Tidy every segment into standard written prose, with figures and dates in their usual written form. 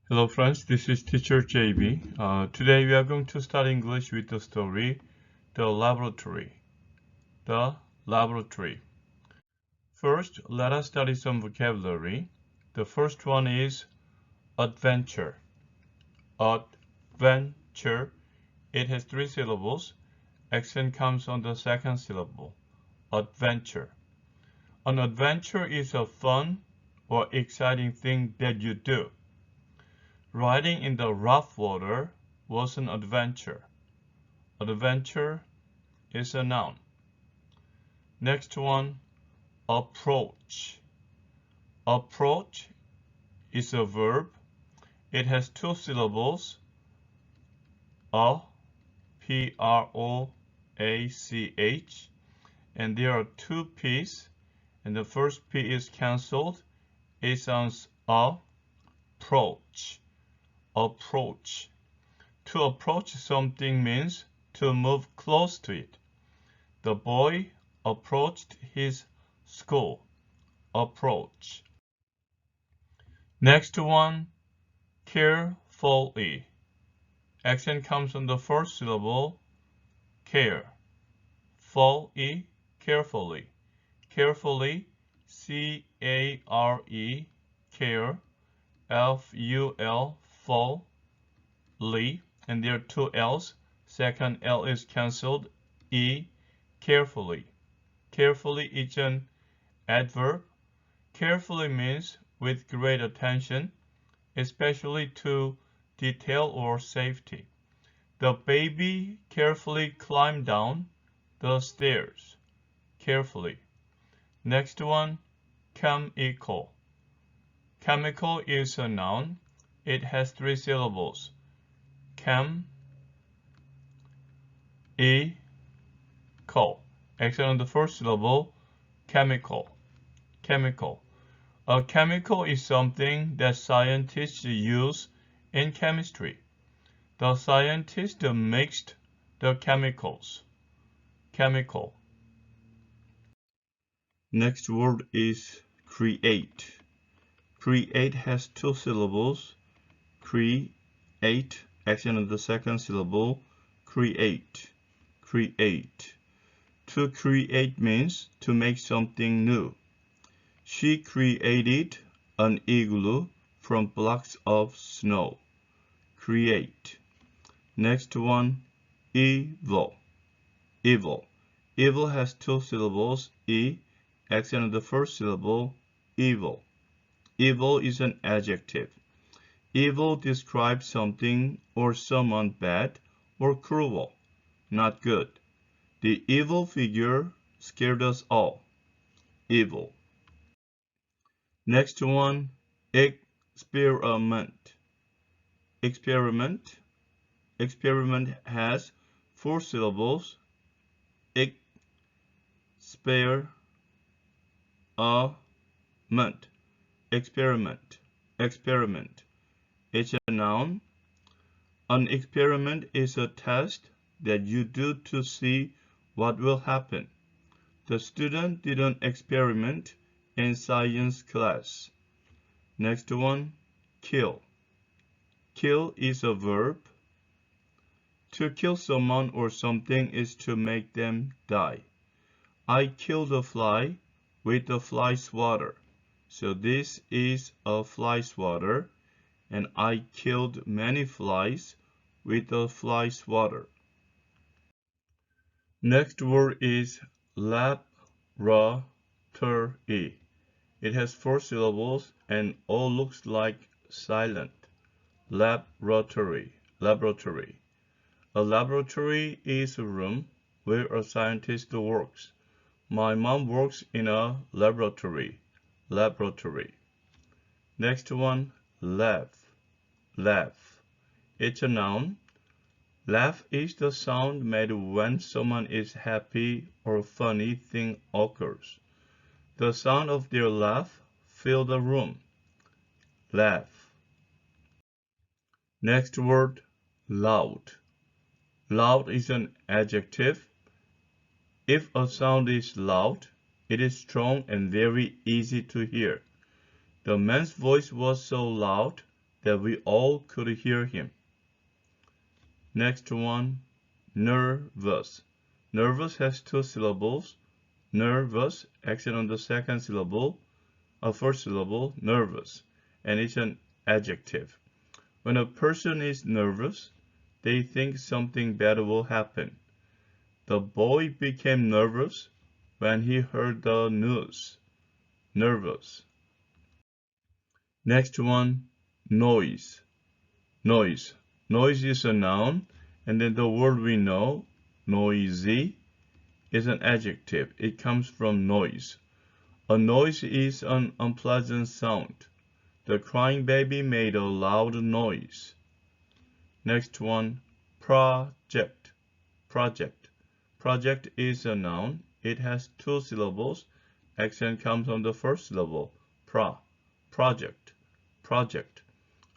Hello friends, this is teacher JB. Today we are going to start English with the story, The Laboratory. The Laboratory. First, let us study some vocabulary. The first one is adventure. Adventure. It has three syllables. Accent comes on the second syllable. Adventure. An adventure is a fun or exciting thing that you do. Riding in the rough water was an adventure. Adventure is a noun. Next one, approach. Approach is a verb. It has two syllables, P-R-O-A-C-H, and there are two P's, and the first P is cancelled. It sounds approach. Approach. To approach something means to move close to it. The boy approached his school. Approach. Next one, carefully. Accent comes on the first syllable, care. Fully, carefully. Carefully, C-A-R-E, care. F-U-L, fully, and there are two L's. Second L is cancelled. E, carefully. Carefully is an adverb. Carefully means with great attention, especially to detail or safety. The baby carefully climbed down the stairs. Carefully. Next one, chemical. Chemical is a noun. It has three syllables. Chem, e, co. Accent on the first syllable, chemical. Chemical. A chemical is something that scientists use in chemistry. The scientist mixed the chemicals. Chemical. Next word is create. Create has two syllables. Create, accent on the second syllable. Create. Create. To create means to make something new. She created an igloo from blocks of snow. Create. Next one, evil. Evil. Evil has two syllables. E, accent on the first syllable. Evil. Evil is an adjective. Evil describes something or someone bad or cruel, not good. The evil figure scared us all. Evil. Next one, experiment. Experiment. Experiment has four syllables. Experiment. Experiment. Experiment. It's a noun. An experiment is a test that you do to see what will happen. The student did an experiment in science class. Next one, kill. Kill is a verb. To kill someone or something is to make them die. I killed a fly with a fly swatter. So this is a fly swatter, and I killed many flies with a fly swatter. Next word is laboratory. It has four syllables and all looks like silent. Laboratory. Laboratory. A laboratory is a room where a scientist works. My mom works in a laboratory. Laboratory. Next one, laugh. Laugh. It's a noun. Laugh is the sound made when someone is happy or a funny thing occurs. The sound of their laugh fills the room. Laugh. Next word, loud. Loud is an adjective. If a sound is loud, it is strong and very easy to hear. The man's voice was so loud that we all could hear him. Next one, nervous. Nervous has two syllables. Nervous, accent on the second syllable, first syllable, nervous, and it's an adjective. When a person is nervous, they think something bad will happen. The boy became nervous when he heard the news. Nervous. Next one, noise. Noise. Noise is a noun, and then the word we know, noisy, is an adjective. It comes from noise. A noise is an unpleasant sound. The crying baby made a loud noise. Next one, project. Project. Project is a noun. It has two syllables. Accent comes on the first syllable. Project. Project.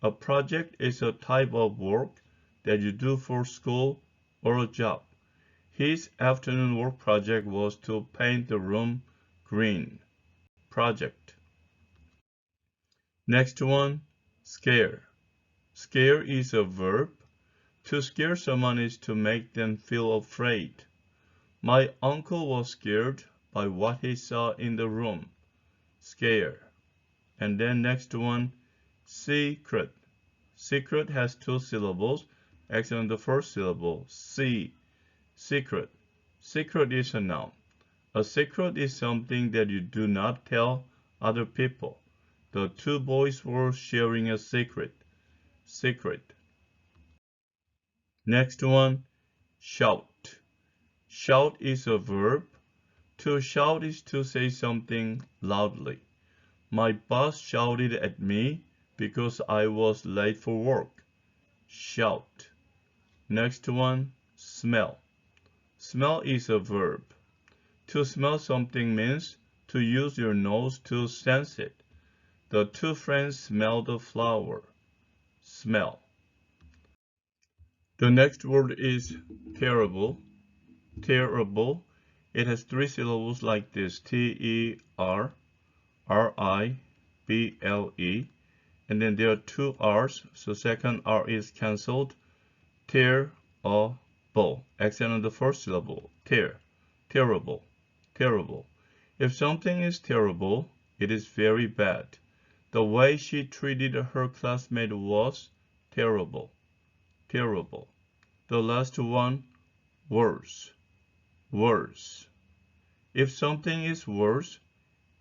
A project is a type of work that you do for school or a job. His afternoon work project was to paint the room green. Project. Next one, scare. Scare is a verb. To scare someone is to make them feel afraid. My uncle was scared by what he saw in the room. Scare. And then next one, secret. Secret has two syllables. Accent on the first syllable. Secret. Secret is a noun. A secret is something that you do not tell other people. The two boys were sharing a secret. Secret. Next one, shout. Shout is a verb. To shout is to say something loudly. My boss shouted at me because I was late for work. Shout. Next one, smell. Smell is a verb. To smell something means to use your nose to sense it. The two friends smelled the flower. Smell. The next word is terrible. Terrible. It has three syllables like this. T-E-R-R-I-B-L-E. And then there are two R's, so second R is cancelled. Terrible. Accent on the first syllable. Terrible. Terrible. If something is terrible, it is very bad. The way she treated her classmate was terrible. Terrible. The last one, worse. Worse. If something is worse,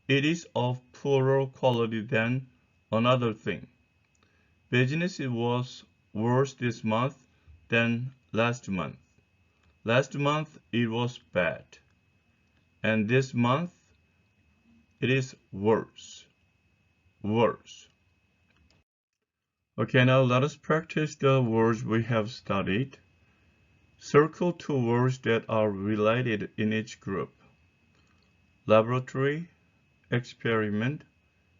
it is of poorer quality than another thing. Business was worse this month than last month. Last month it was bad. And this month it is worse. Worse. Okay, now let us practice the words we have studied. Circle two words that are related in each group. Laboratory, experiment,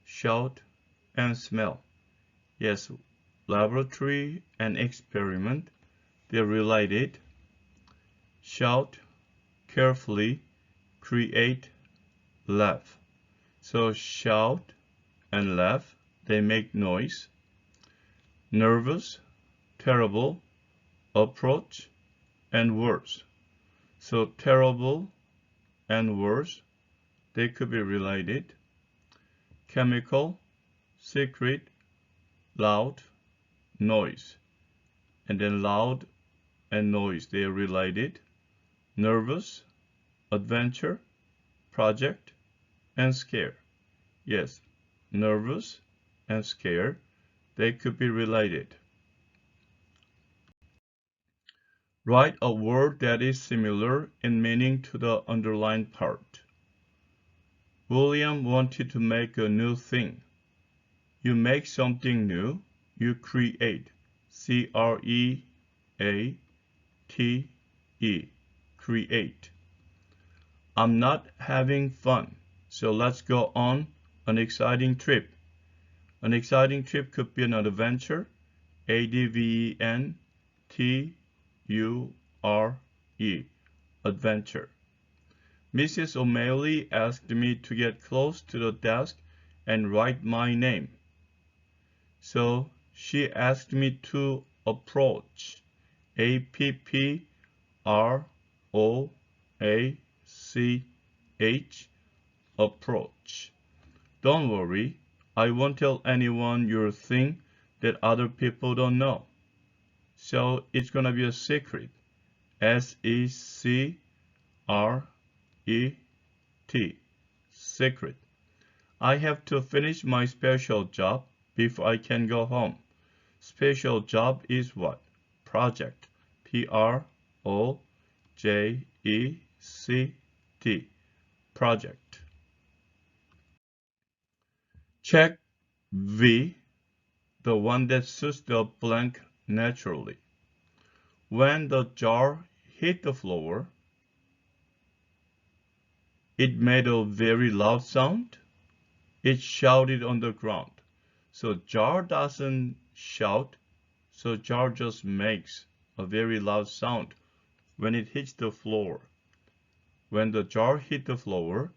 shout, and smell. Yes, laboratory and experiment, they're related. Shout, carefully, create, laugh. So shout and laugh, they make noise. Nervous, terrible, approach, and worse. So terrible and worse, they could be related. Chemical, secret, loud, noise. And then loud and noise, they are related. Nervous, adventure, project, and scare. Yes, nervous and scare, they could be related. Write a word that is similar in meaning to the underlined part. William wanted to make a new thing. You make something new, you create. C-R-E-A-T-E. Create. I'm not having fun, so let's go on an exciting trip. An exciting trip could be an adventure. A-D-V-E-N-T-U-R-E. Adventure. Mrs. O'Malley asked me to get close to the desk and write my name. So She asked me to approach. APPROACH. Approach. Don't worry, I won't tell anyone your thing that other people don't know. So it's gonna be a secret. SECRET. Secret. I have to finish my special job before I can go home. Special job is what? Project. PROJECT. Project. Check V, the one that suits the blank naturally. When the jar hit the floor, it made a very loud sound. It shouted on the ground. So jar doesn't shout, so jar just makes a very loud sound when it hits the floor. When the jar hit the floor,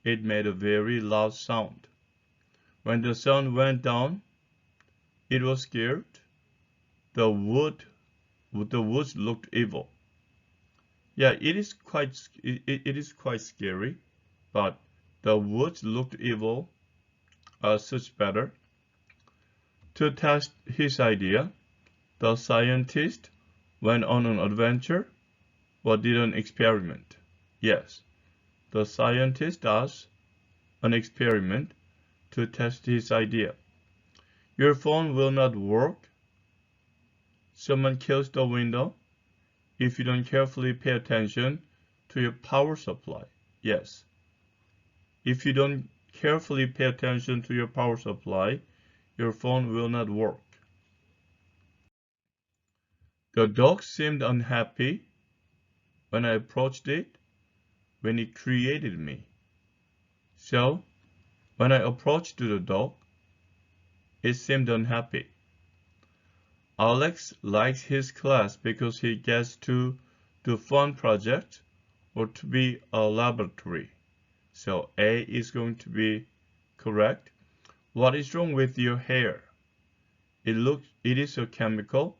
it made a very loud sound. When the sun went down, it was scared. The woods looked evil. Yeah, it is quite scary, but the woods looked evil. Such better. To test his idea, the scientist went on an adventure, but did an experiment. Yes, the scientist does an experiment to test his idea. Your phone will not work. Someone kills the window if you don't carefully pay attention to your power supply. Yes, if you don't carefully pay attention to your power supply, your phone will not work. The dog seemed unhappy when I approached it when it created me. So, when I approached the dog, it seemed unhappy. Alex likes his class because he gets to do fun projects or to be a laboratory. So A is going to be correct. What is wrong with your hair? It is a chemical.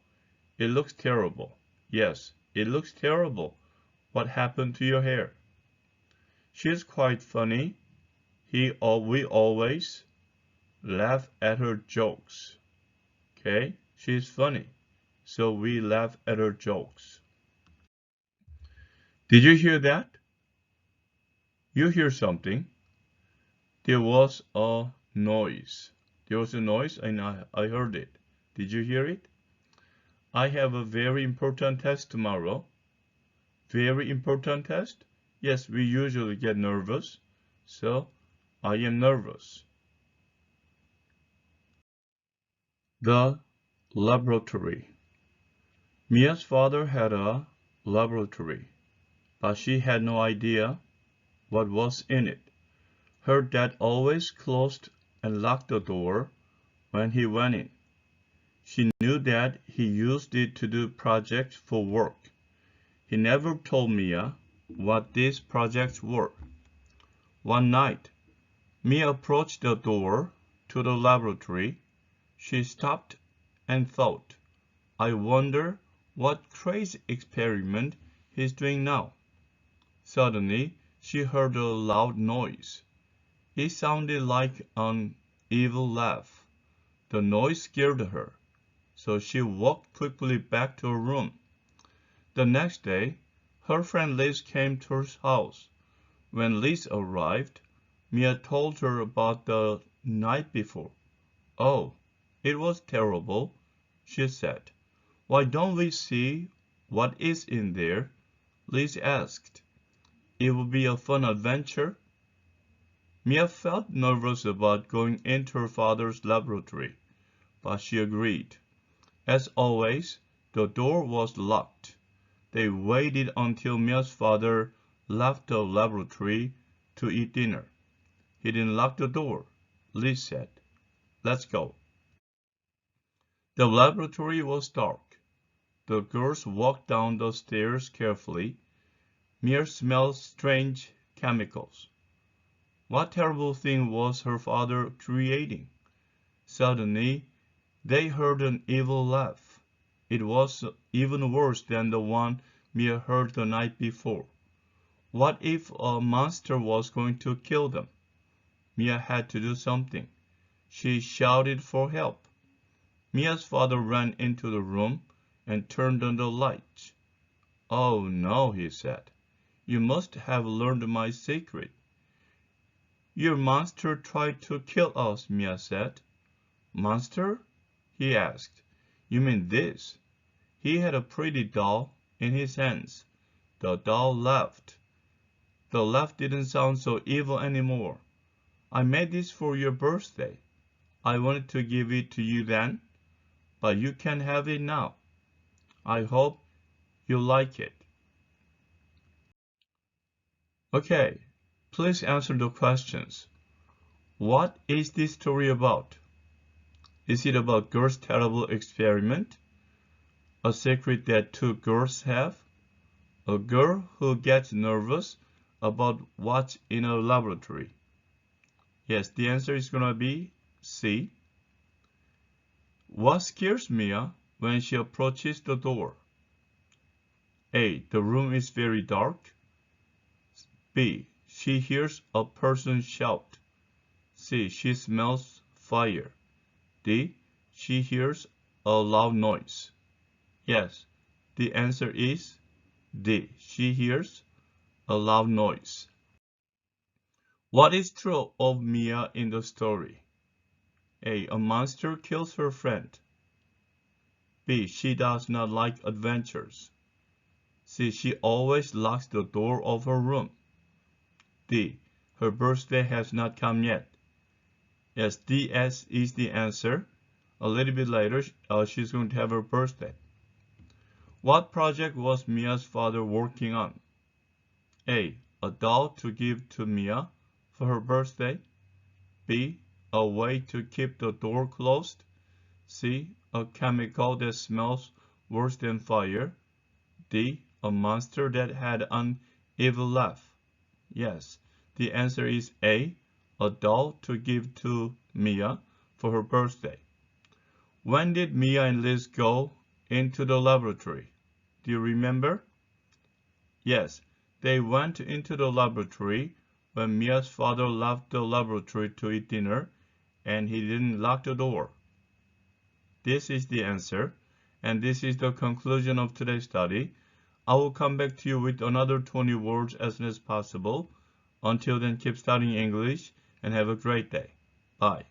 It looks terrible. Yes, it looks terrible. What happened to your hair? She's quite funny. We always laugh at her jokes. Okay, she's funny. So we laugh at her jokes. Did you hear that? You hear something? There was a noise. There was a noise and I heard it. Did you hear it? I have a very important test tomorrow. Very important test? Yes, we usually get nervous. So, I am nervous. The laboratory. Mia's father had a laboratory, but she had no idea what was in it. Her dad always closed and locked the door when he went in. She knew that he used it to do projects for work. He never told Mia what these projects were. One night, Mia approached the door to the laboratory. She stopped and thought, I wonder what crazy experiment he's doing now. Suddenly, she heard a loud noise. It sounded like an evil laugh. The noise scared her, so she walked quickly back to her room. The next day, her friend Liz came to her house. When Liz arrived, Mia told her about the night before. Oh, it was terrible, she said. Why don't we see what is in there? Liz asked. It would be a fun adventure. Mia felt nervous about going into her father's laboratory, but she agreed. As always, the door was locked. They waited until Mia's father left the laboratory to eat dinner. He didn't lock the door. Liz said, Let's go. The laboratory was dark. The girls walked down the stairs carefully. Mia smelled strange chemicals. What terrible thing was her father creating? Suddenly, They heard an evil laugh. It was even worse than the one Mia heard the night before. What if a monster was going to kill them? Mia had to do something. She shouted for help. Mia's father ran into the room and turned on the lights. "Oh no," he said. "You must have learned my secret." "Your monster tried to kill us," Mia said. "Monster?" he asked. "You mean this?" He had a pretty doll in his hands. The doll laughed. The laugh didn't sound so evil anymore. "I made this for your birthday. I wanted to give it to you then, but you can have it now. I hope you like it." Okay, please answer the questions. What is this story about? Is it about girls' terrible experiment? A secret that two girls have? A girl who gets nervous about what's in a laboratory? Yes, the answer is gonna be C. What scares Mia when she approaches the door? A. The room is very dark. B. She hears a person shout. C. She smells fire. D. She hears a loud noise. Yes, the answer is D. She hears a loud noise. What is true of Mia in the story? A. A monster kills her friend. B. She does not like adventures. C. She always locks the door of her room. D. Her birthday has not come yet. Yes, DS is the answer. A little bit later, she's going to have her birthday. What project was Mia's father working on? A. A doll to give to Mia for her birthday. B. A way to keep the door closed. C. A chemical that smells worse than fire. D. A monster that had an evil laugh. Yes, the answer is A. A doll to give to Mia for her birthday. When did Mia and Liz go into the laboratory? Do you remember? Yes, they went into the laboratory when Mia's father left the laboratory to eat dinner and he didn't lock the door. This is the answer, and this is the conclusion of today's study. I will come back to you with another 20 words as soon as possible. Until then, keep studying English and have a great day. Bye.